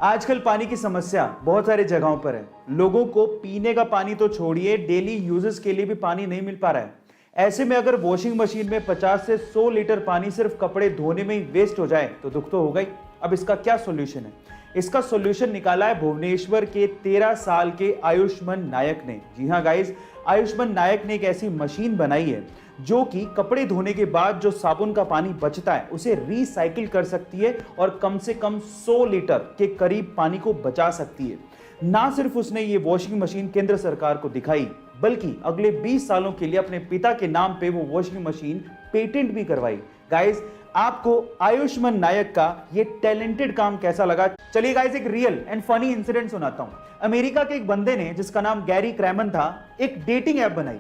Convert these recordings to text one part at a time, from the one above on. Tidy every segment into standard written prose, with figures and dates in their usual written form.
आजकल पानी की समस्या बहुत सारी जगहों पर है। लोगों को पीने का पानी तो छोड़िए, डेली यूजेस के लिए भी पानी नहीं मिल पा रहा है। ऐसे में अगर वॉशिंग मशीन में 50 से 100 लीटर पानी सिर्फ कपड़े धोने में ही वेस्ट हो जाए तो दुख तो होगा ही। अब इसका क्या सॉल्यूशन है? इसका सॉल्यूशन निकाला है भुवनेश्वर के 13 साल के आयुष्मान नायक ने। जी हाँ गाइस, आयुष्मान नायक ने एक ऐसी मशीन बनाई है जो कि कपड़े धोने के बाद जो साबुन का पानी बचता है उसे रिसाइकिल कर सकती है और कम से कम 100 लीटर के करीब पानी को बचा सकती है। ना सिर्फ उसने ये वॉशिंग मशीन केंद्र सरकार को दिखाई, बल्कि अगले 20 सालों के लिए अपने पिता के नाम पे वो वॉशिंग मशीन पेटेंट भी करवाई। गाइस, आपको आयुष्मान नायक का ये टैलेंटेड काम कैसा लगा? चलिए गाइस, एक रियल एंड फनी इंसिडेंट सुनाता हूं। अमेरिका के एक बंदे ने, जिसका नाम गैरी क्रैमन था, एक डेटिंग ऐप बनाई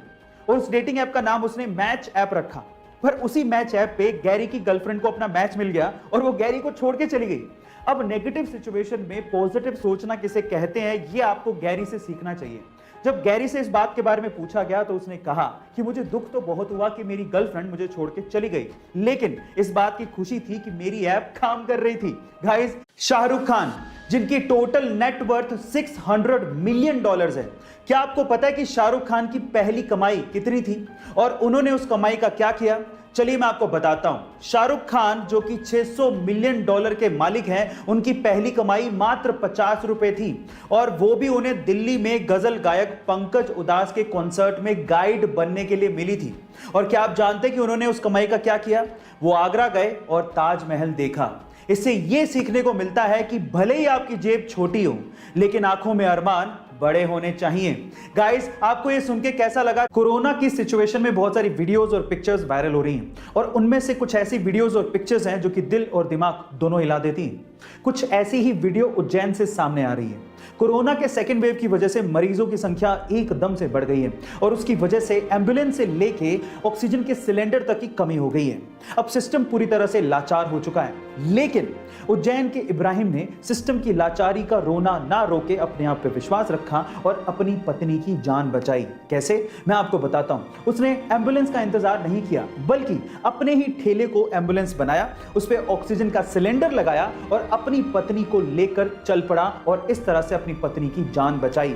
और उस डेटिंग ऐप का नाम उसने मैच ऐप रखा। पर उसी मैच ऐप पे गैरी की गर्लफ्रेंड को अपना मैच मिल गया और वो गैरी को छोड़ के चली गई। अब नेगेटिव सिचुएशन में पॉजिटिव सोचना किसे कहते हैं, ये आपको गैरी से सीखना चाहिए। जब गैरी से इस बात के बारे में पूछा गया तो उसने कहा कि मुझे दुख तो बहुत हुआ कि मेरी गर्लफ्रेंड मुझे छोड़ के चली गई, लेकिन इस बात की खुशी थी कि मेरी ऐप काम कर रही थी। गाइस, शाहरुख खान, जिनकी टोटल नेटवर्थ $600 मिलियन है, क्या आपको पता है कि शाहरुख खान की पहली कमाई कितनी थी और उन्होंने उस कमाई का क्या किया? चलिए मैं आपको बताता हूं। शाहरुख खान, जो कि $600 मिलियन के मालिक हैं, उनकी पहली कमाई मात्र 50 रुपए थी और वो भी उन्हें दिल्ली में गजल गायक पंकज उदास के कॉन्सर्ट में गाइड बनने के लिए मिली थी। और क्या आप जानते हैं कि उन्होंने उस कमाई का क्या किया? वो आगरा गए और ताजमहल देखा। इससे यह सीखने को मिलता है कि भले ही आपकी जेब छोटी हो, लेकिन आंखों में अरमान बड़े होने चाहिए। गाइस, आपको ये सुन के कैसा लगा? कोरोना की सिचुएशन में बहुत सारी वीडियोस और पिक्चर्स वायरल हो रही हैं और उनमें से कुछ ऐसी वीडियोस और पिक्चर्स हैं जो कि दिल और दिमाग दोनों हिला देती हैं। कुछ ऐसी ही वीडियो उज्जैन से सामने आ रही है। कोरोना के सेकेंड वेव की वजह से मरीजों की संख्या एकदम से बढ़ गई है और उसकी वजह से एम्बुलेंस से लेके ऑक्सीजन के सिलेंडर तक की कमी हो गई है। अब सिस्टम पूरी तरह से लाचार हो चुका है, लेकिन उज्जैन के इब्राहिम ने सिस्टम की लाचारी का रोना ना रोके अपने आप पे विश्वास रखा और अपनी पत्नी की जान बचाई। कैसे? मैं आपको बताता हूं। उसने एम्बुलेंस का इंतजार नहीं किया, बल्कि अपने ही ठेले को एम्बुलेंस बनाया, उस पे ऑक्सीजन का सिलेंडर लगाया और अपनी पत्नी को लेकर चल पड़ा और इस तरह से अपनी पत्नी की जान बचाई।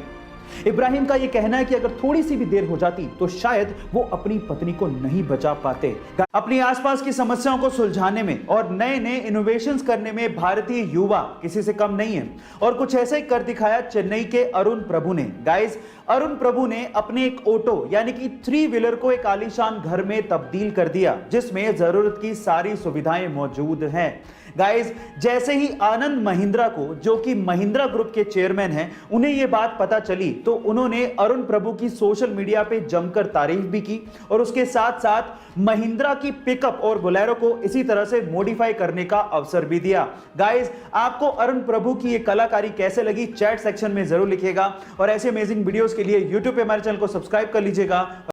इब्राहिम का यह कहना है कि अगर थोड़ी सी भी देर हो जाती तो शायद वो अपनी पत्नी को नहीं बचा पाते। अपनी आसपास की समस्याओं को सुलझाने में और नए नए इनोवेशंस करने में भारतीय युवा किसी से कम नहीं है और कुछ ऐसा ही कर दिखाया चेन्नई के अरुण प्रभु ने। गाइस, अरुण प्रभु ने अपने एक ऑटो यानी कि 3 व्हीलर को एक आलीशान घर में तब्दील कर दिया, जिसमें जरूरत की सारी सुविधाएं मौजूद हैं। गाइस, जैसे ही आनंद महिंद्रा को, जो कि महिंद्रा ग्रुप के चेयरमैन हैं, उन्हें यह बात पता चली तो उन्होंने अरुण प्रभु की सोशल मीडिया पे जमकर तारीफ भी की और उसके साथ साथ महिंद्रा की पिकअप और बोलेरो को इसी तरह से मॉडिफाई करने का अवसर भी दिया। गाइस, आपको अरुण प्रभु की ये कलाकारी कैसे लगी? चैट सेक्शन में जरूर लिखिएगा और ऐसे अमेजिंग वीडियोस के लिए यूट्यूब पे हमारे चैनल को सब्सक्राइब कर लीजिएगा।